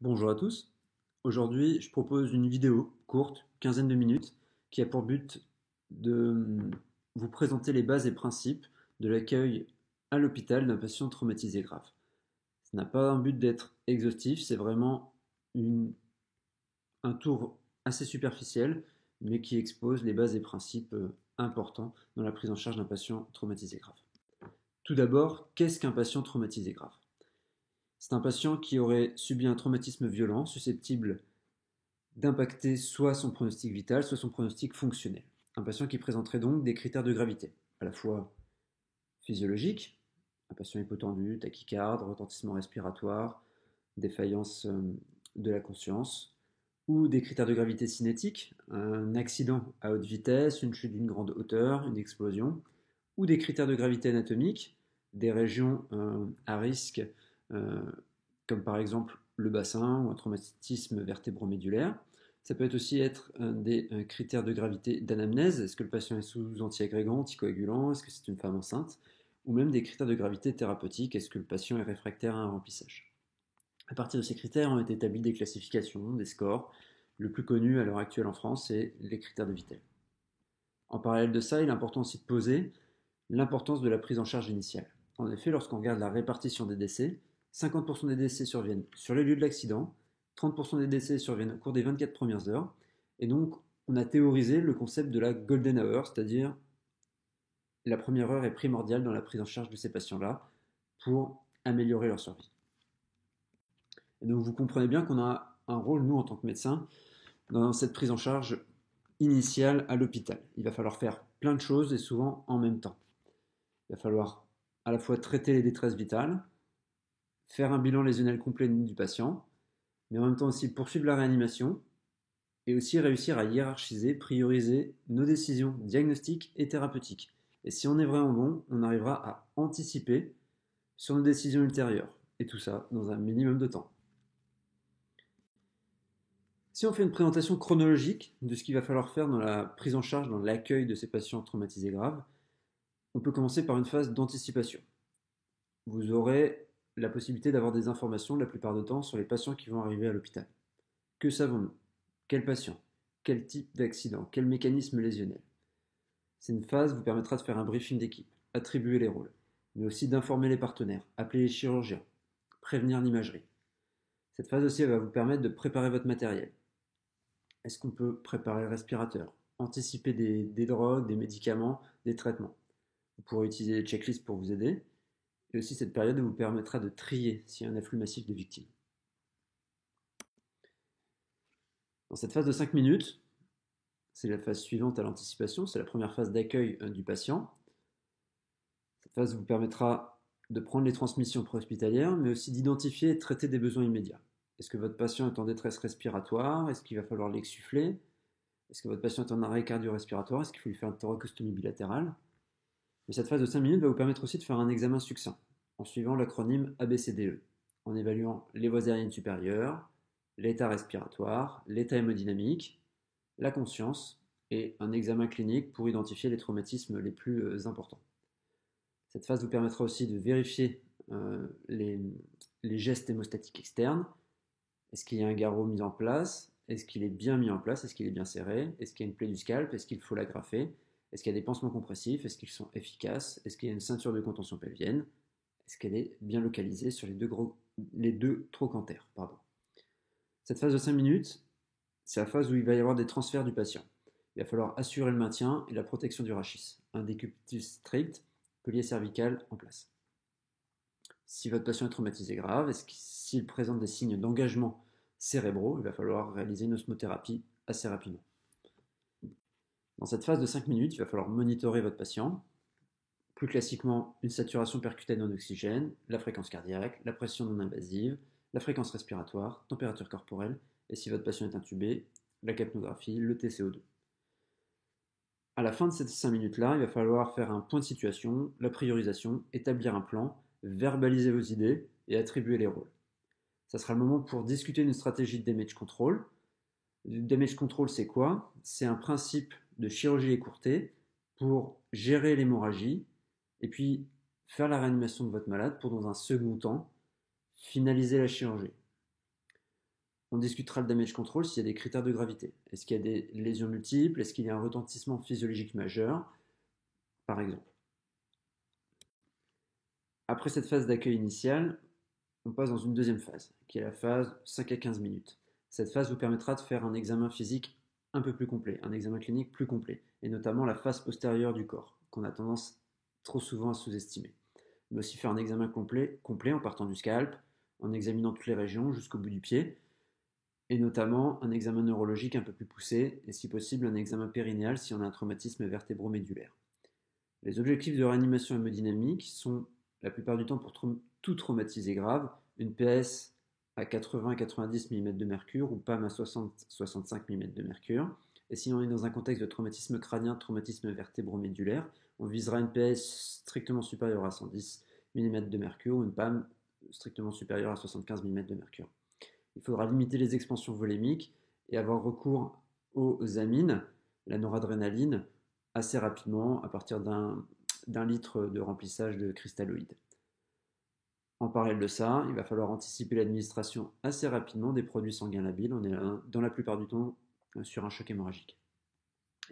Bonjour à tous. Aujourd'hui, je propose une vidéo courte, quinzaine de minutes, qui a pour but de vous présenter les bases et principes de l'accueil à l'hôpital d'un patient traumatisé grave. Ça n'a pas un but d'être exhaustif, c'est vraiment un tour assez superficiel, mais qui expose les bases et principes importants dans la prise en charge d'un patient traumatisé grave. Tout d'abord, qu'est-ce qu'un patient traumatisé grave? C'est un patient qui aurait subi un traumatisme violent susceptible d'impacter soit son pronostic vital, soit son pronostic fonctionnel. Un patient qui présenterait donc des critères de gravité, à la fois physiologiques, un patient hypotendu, tachycarde, retentissement respiratoire, défaillance de la conscience, ou des critères de gravité cinétique, un accident à haute vitesse, une chute d'une grande hauteur, une explosion, ou des critères de gravité anatomique, des régions à risque, euh, comme par exemple le bassin ou un traumatisme vertébromédulaire. Ça peut aussi être des critères de gravité d'anamnèse. Est-ce que le patient est sous antiagrégant, anticoagulant? Est-ce que c'est une femme enceinte? Ou même des critères de gravité thérapeutique. Est-ce que le patient est réfractaire à un remplissage? À partir de ces critères, ont été établis des classifications, des scores. Le plus connu à l'heure actuelle en France, c'est les critères de Vittel. En parallèle de ça, il est important aussi de poser l'importance de la prise en charge initiale. En effet, lorsqu'on regarde la répartition des décès, 50% des décès surviennent sur les lieux de l'accident, 30% des décès surviennent au cours des 24 premières heures, et donc on a théorisé le concept de la golden hour, c'est-à-dire la première heure est primordiale dans la prise en charge de ces patients-là pour améliorer leur survie. Et donc vous comprenez bien qu'on a un rôle, nous, en tant que médecins, dans cette prise en charge initiale à l'hôpital. Il va falloir faire plein de choses et souvent en même temps. Il va falloir à la fois traiter les détresses vitales, faire un bilan lésionnel complet du patient, mais en même temps aussi poursuivre la réanimation et aussi réussir à hiérarchiser, prioriser nos décisions diagnostiques et thérapeutiques. Et si on est vraiment bon, on arrivera à anticiper sur nos décisions ultérieures. Et tout ça dans un minimum de temps. Si on fait une présentation chronologique de ce qu'il va falloir faire dans la prise en charge, dans l'accueil de ces patients traumatisés graves, on peut commencer par une phase d'anticipation. Vous aurez la possibilité d'avoir des informations la plupart du temps sur les patients qui vont arriver à l'hôpital. Que savons-nous? Quel patient? Quel type d'accident? Quel mécanisme lésionnel? Cette phase vous permettra de faire un briefing d'équipe, attribuer les rôles, mais aussi d'informer les partenaires, appeler les chirurgiens, prévenir l'imagerie. Cette phase aussi va vous permettre de préparer votre matériel. Est-ce qu'on peut préparer le respirateur? Anticiper des drogues, des médicaments, des traitements? Vous pourrez utiliser des checklists pour vous aider. Et aussi cette période vous permettra de trier s'il y a un afflux massif de victimes. Dans cette phase de 5 minutes, c'est la phase suivante à l'anticipation, c'est la première phase d'accueil du patient. Cette phase vous permettra de prendre les transmissions préhospitalières, mais aussi d'identifier et de traiter des besoins immédiats. Est-ce que votre patient est en détresse respiratoire? Est-ce qu'il va falloir l'exsuffler? Est-ce que votre patient est en arrêt cardio-respiratoire? Est-ce qu'il faut lui faire une thoracostomie bilatérale? Mais cette phase de 5 minutes va vous permettre aussi de faire un examen succinct, en suivant l'acronyme ABCDE, en évaluant les voies aériennes supérieures, l'état respiratoire, l'état hémodynamique, la conscience et un examen clinique pour identifier les traumatismes les plus importants. Cette phase vous permettra aussi de vérifier les gestes hémostatiques externes. Est-ce qu'il y a un garrot mis en place? Est-ce qu'il est bien mis en place? Est-ce qu'il est bien serré? Est-ce qu'il y a une plaie du scalp? Est-ce qu'il faut l'agrafer? Est-ce qu'il y a des pansements compressifs? Est-ce qu'ils sont efficaces? Est-ce qu'il y a une ceinture de contention pelvienne? Est-ce qu'elle est bien localisée sur les deux trochantères? Cette phase de 5 minutes, c'est la phase où il va y avoir des transferts du patient. Il va falloir assurer le maintien et la protection du rachis. Un décubitus strict, collier cervical en place. Si votre patient est traumatisé grave, s'il présente des signes d'engagement cérébraux, il va falloir réaliser une osmothérapie assez rapidement. Dans cette phase de 5 minutes, il va falloir monitorer votre patient. Plus classiquement, une saturation percutanée en oxygène, la fréquence cardiaque, la pression non invasive, la fréquence respiratoire, température corporelle, et si votre patient est intubé, la capnographie, le TCO2. À la fin de ces 5 minutes-là, il va falloir faire un point de situation, la priorisation, établir un plan, verbaliser vos idées et attribuer les rôles. Ça sera le moment pour discuter d'une stratégie de damage control. Le damage control, c'est quoi? C'est un principe de chirurgie écourtée pour gérer l'hémorragie et puis faire la réanimation de votre malade pour, dans un second temps, finaliser la chirurgie. On discutera le damage control s'il y a des critères de gravité. Est-ce qu'il y a des lésions multiples? Est-ce qu'il y a un retentissement physiologique majeur, par exemple? Après cette phase d'accueil initial, on passe dans une deuxième phase, qui est la phase 5 à 15 minutes. Cette phase vous permettra de faire un examen physique un peu plus complet, un examen clinique plus complet, et notamment la face postérieure du corps, qu'on a tendance trop souvent à sous-estimer. Mais aussi faire un examen complet en partant du scalp, en examinant toutes les régions jusqu'au bout du pied, et notamment un examen neurologique un peu plus poussé, et si possible un examen périnéal si on a un traumatisme vertébromédulaire. Les objectifs de réanimation hémodynamique sont la plupart du temps pour tout traumatisé grave, une PS à 80-90 mm de mercure ou PAM à 60-65 mm de mercure. Et si on est dans un contexte de traumatisme crânien, traumatisme vertébromédulaire, on visera une PS strictement supérieure à 110 mm de mercure ou une PAM strictement supérieure à 75 mm de mercure. Il faudra limiter les expansions volémiques et avoir recours aux amines, la noradrénaline, assez rapidement à partir d'un litre de remplissage de cristalloïdes. En parallèle de ça, il va falloir anticiper l'administration assez rapidement des produits sanguins labiles. On est dans la plupart du temps sur un choc hémorragique.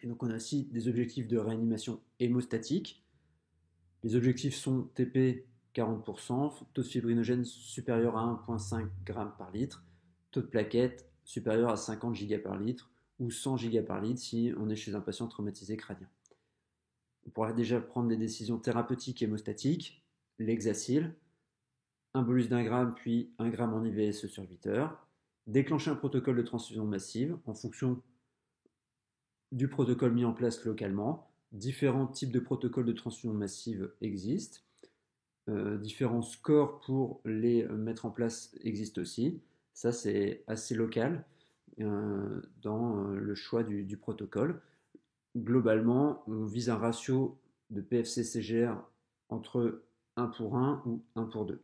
Et donc on a aussi des objectifs de réanimation hémostatique. Les objectifs sont TP 40%, taux de fibrinogène supérieur à 1,5 g par litre, taux de plaquettes supérieur à 50 Giga par litre ou 100 Giga par litre si on est chez un patient traumatisé crânien. On pourra déjà prendre des décisions thérapeutiques hémostatiques, l'hexacil, un bolus d'1 gramme puis 1 gramme en IVSE sur 8 heures, déclencher un protocole de transfusion massive en fonction du protocole mis en place localement. Différents types de protocoles de transfusion massive existent. Différents scores pour les mettre en place existent aussi. Ça, c'est assez local dans le choix du protocole. Globalement, on vise un ratio de PFC-CGR entre 1 pour 1 ou 1 pour 2.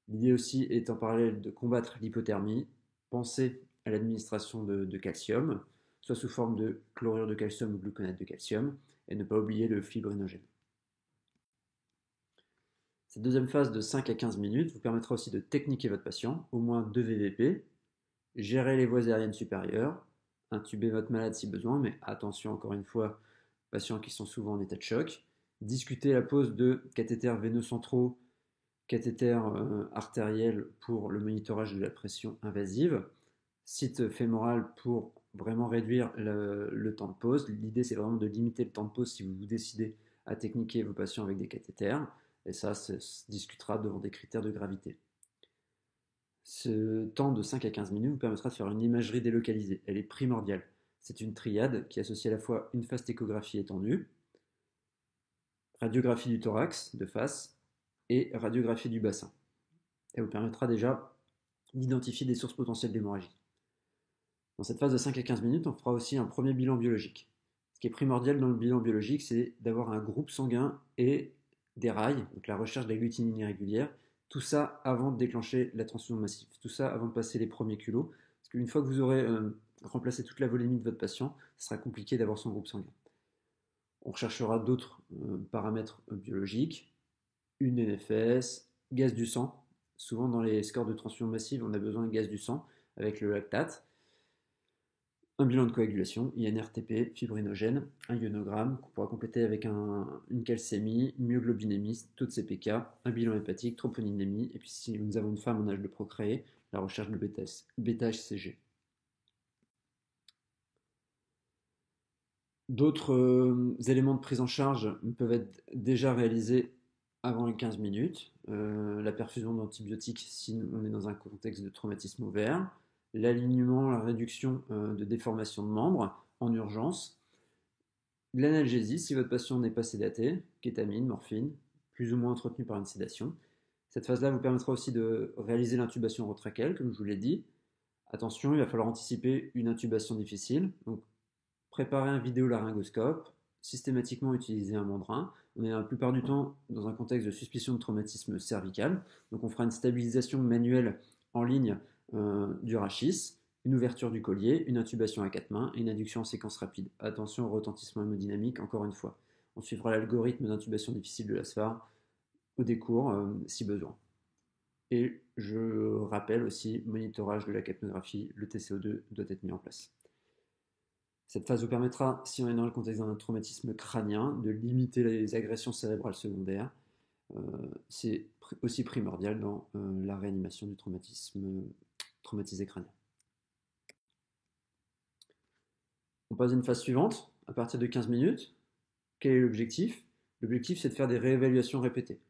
L'idée aussi est en parallèle de combattre l'hypothermie, penser à l'administration de calcium, soit sous forme de chlorure de calcium ou gluconate de calcium, et ne pas oublier le fibrinogène. Cette deuxième phase de 5 à 15 minutes vous permettra aussi de techniquer votre patient, au moins 2 VVP, gérer les voies aériennes supérieures, intuber votre malade si besoin, mais attention encore une fois, patients qui sont souvent en état de choc, discuter la pose de cathéters veineux centraux, cathéter artériel pour le monitorage de la pression invasive, site fémoral pour vraiment réduire le temps de pause. L'idée c'est vraiment de limiter le temps de pause si vous vous décidez à techniquer vos patients avec des cathéters, et ça se discutera devant des critères de gravité. Ce temps de 5 à 15 minutes vous permettra de faire une imagerie délocalisée. Elle est primordiale. C'est une triade qui associe à la fois une phase échographie étendue, radiographie du thorax de face et radiographie du bassin. Elle vous permettra déjà d'identifier des sources potentielles d'hémorragie. Dans cette phase de 5 à 15 minutes, on fera aussi un premier bilan biologique. Ce qui est primordial dans le bilan biologique, c'est d'avoir un groupe sanguin et des rails, donc la recherche d'agglutinine irrégulière, tout ça avant de déclencher la transfusion massive, tout ça avant de passer les premiers culots, parce qu'une fois que vous aurez remplacé toute la volémie de votre patient, ce sera compliqué d'avoir son groupe sanguin. On recherchera d'autres paramètres biologiques, une NFS, gaz du sang. Souvent dans les scores de transfusion massive, on a besoin de gaz du sang avec le lactate. Un bilan de coagulation, INRTP, fibrinogène, un ionogramme qu'on pourra compléter avec une calcémie, myoglobinémie, taux de CPK, un bilan hépatique, troponinémie, et puis si nous avons une femme en âge de procréer, la recherche de bêta-HCG. D'autres éléments de prise en charge peuvent être déjà réalisés avant les 15 minutes. La perfusion d'antibiotiques si on est dans un contexte de traumatisme ouvert, l'alignement, la réduction de déformation de membres en urgence, l'analgésie si votre patient n'est pas sédaté, kétamine, morphine, plus ou moins entretenu par une sédation. Cette phase-là vous permettra aussi de réaliser l'intubation retrachéale, comme je vous l'ai dit. Attention, il va falloir anticiper une intubation difficile. Donc, préparer un vidéolaryngoscope, systématiquement utiliser un mandrin. On est la plupart du temps dans un contexte de suspicion de traumatisme cervical. Donc on fera une stabilisation manuelle en ligne du rachis, une ouverture du collier, une intubation à 4 mains et une induction en séquence rapide. Attention au retentissement hémodynamique, encore une fois. On suivra l'algorithme d'intubation difficile de la SFAR au décours si besoin. Et je rappelle aussi, monitorage de la capnographie, le TCO2 doit être mis en place. Cette phase vous permettra, si on est dans le contexte d'un traumatisme crânien, de limiter les agressions cérébrales secondaires. C'est aussi primordial dans la réanimation du traumatisme traumatisé crânien. On passe à une phase suivante, à partir de 15 minutes. Quel est l'objectif? L'objectif, c'est de faire des réévaluations répétées.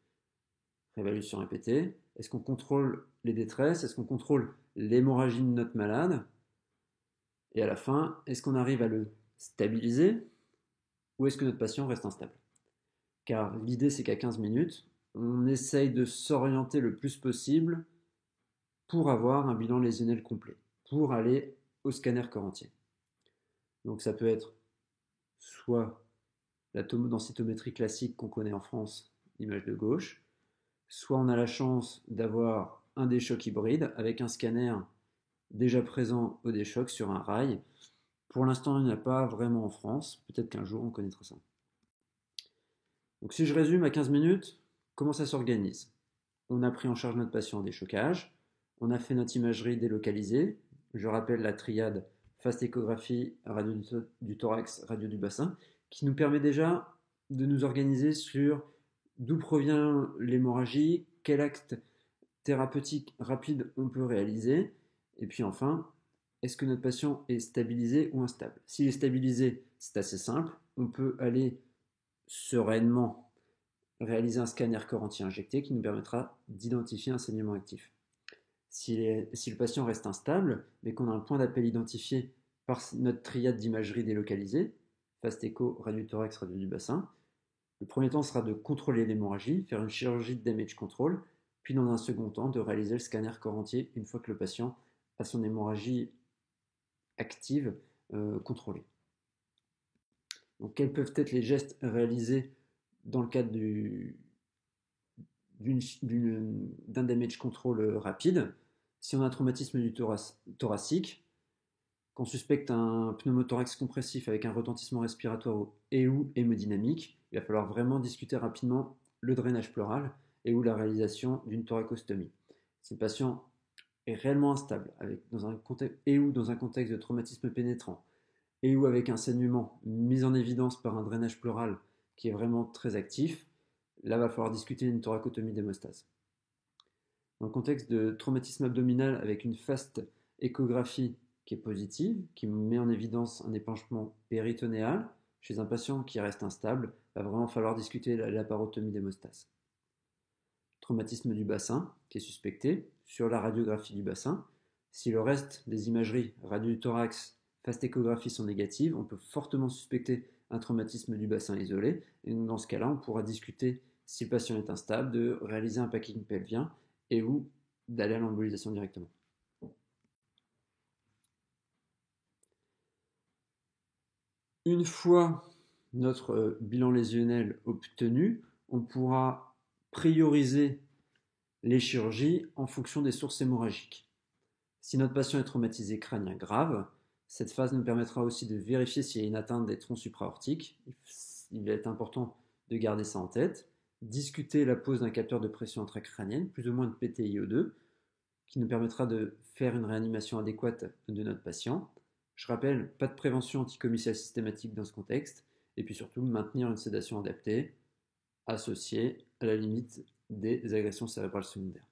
Réévaluation répétée. Est-ce qu'on contrôle les détresses? Est-ce qu'on contrôle l'hémorragie de notre malade? Et à la fin, est-ce qu'on arrive à le stabiliser ou est-ce que notre patient reste instable? Car l'idée, c'est qu'à 15 minutes, on essaye de s'orienter le plus possible pour avoir un bilan lésionnel complet, pour aller au scanner corps entier. Donc ça peut être soit la densitométrie classique qu'on connaît en France, image de gauche, soit on a la chance d'avoir un D-choc hybride avec un scanner déjà présent au D-choc sur un rail. Pour l'instant, il n'y en a pas vraiment en France. Peut-être qu'un jour, on connaîtra ça. Donc si je résume à 15 minutes, comment ça s'organise? On a pris en charge notre patient en déchocage, on a fait notre imagerie délocalisée. Je rappelle la triade fast échographie, radio du thorax, radio du bassin, qui nous permet déjà de nous organiser sur d'où provient l'hémorragie, quel acte thérapeutique rapide on peut réaliser, et puis enfin, est-ce que notre patient est stabilisé ou instable? S'il est stabilisé, c'est assez simple, on peut aller sereinement réaliser un scanner corps entier injecté qui nous permettra d'identifier un saignement actif. Si le patient reste instable, mais qu'on a un point d'appel identifié par notre triade d'imagerie délocalisée, fast écho, radio du thorax, radio du bassin, le premier temps sera de contrôler l'hémorragie, faire une chirurgie de damage control, puis dans un second temps de réaliser le scanner corps entier une fois que le patient a son hémorragie active contrôlée. Donc quels peuvent être les gestes réalisés dans le cadre d'un damage control rapide? Si on a un traumatisme du thoracique, qu'on suspecte un pneumothorax compressif avec un retentissement respiratoire et ou hémodynamique, il va falloir vraiment discuter rapidement le drainage pleural et ou la réalisation d'une thoracostomie. Si le patient est réellement instable dans un contexte de traumatisme pénétrant et ou avec un saignement mis en évidence par un drainage pleural qui est vraiment très actif, là il va falloir discuter d'une thoracotomie d'hémostase. Dans le contexte de traumatisme abdominal avec une fast échographie qui est positive, qui met en évidence un épanchement péritonéal chez un patient qui reste instable, il va vraiment falloir discuter la laparotomie d'hémostase. Traumatisme du bassin qui est suspecté sur la radiographie du bassin. Si le reste des imageries, radio du thorax, fast échographie sont négatives, on peut fortement suspecter un traumatisme du bassin isolé. Et dans ce cas-là, on pourra discuter, si le patient est instable, de réaliser un packing pelvien et ou d'aller à l'embolisation directement. Une fois notre bilan lésionnel obtenu, on pourra prioriser les chirurgies en fonction des sources hémorragiques. Si notre patient est traumatisé crânien grave, cette phase nous permettra aussi de vérifier s'il y a une atteinte des troncs supraortiques. Il va être important de garder ça en tête. Discuter la pose d'un capteur de pression intracrânienne, plus ou moins de PTiO2, qui nous permettra de faire une réanimation adéquate de notre patient. Je rappelle, pas de prévention anticomiciale systématique dans ce contexte, et puis surtout maintenir une sédation adaptée, associée à la limite des agressions cérébrales secondaires.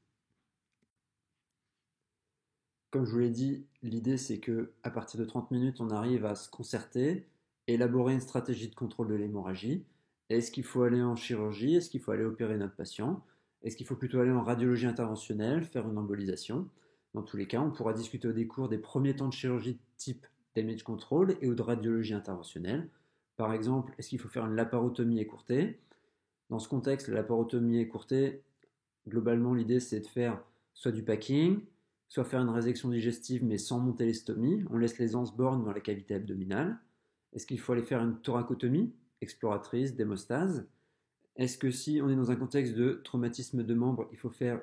Comme je vous l'ai dit, l'idée c'est que à partir de 30 minutes, on arrive à se concerter, élaborer une stratégie de contrôle de l'hémorragie. Est-ce qu'il faut aller en chirurgie? Est-ce qu'il faut aller opérer notre patient? Est-ce qu'il faut plutôt aller en radiologie interventionnelle, faire une embolisation? Dans tous les cas, on pourra discuter au décours des premiers temps de chirurgie type damage control et ou de radiologie interventionnelle. Par exemple, est-ce qu'il faut faire une laparotomie écourtée? Dans ce contexte, la laparotomie écourtée, globalement, l'idée c'est de faire soit du packing, soit faire une résection digestive mais sans monter l'estomie. On laisse les anses bornes dans la cavité abdominale. Est-ce qu'il faut aller faire une thoracotomie exploratrice, d'hémostase? Est-ce que si on est dans un contexte de traumatisme de membre, il faut faire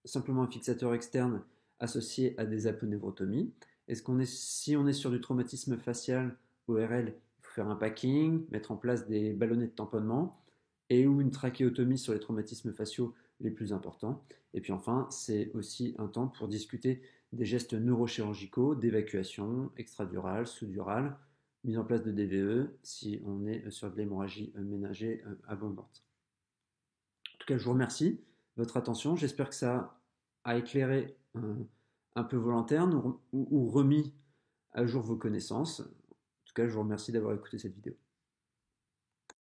simplement un fixateur externe associé à des aponeurotomies? Si on est sur du traumatisme facial, ORL, il faut faire un packing, mettre en place des ballonnets de tamponnement et ou une trachéotomie sur les traumatismes faciaux les plus importants. Et puis enfin, c'est aussi un temps pour discuter des gestes neurochirurgicaux, d'évacuation extradurale, sous-durale, mise en place de DVE si on est sur de l'hémorragie ménagée abondante. En tout cas, je vous remercie de votre attention. J'espère que ça a éclairé un peu vos lanternes ou remis à jour vos connaissances. En tout cas, je vous remercie d'avoir écouté cette vidéo.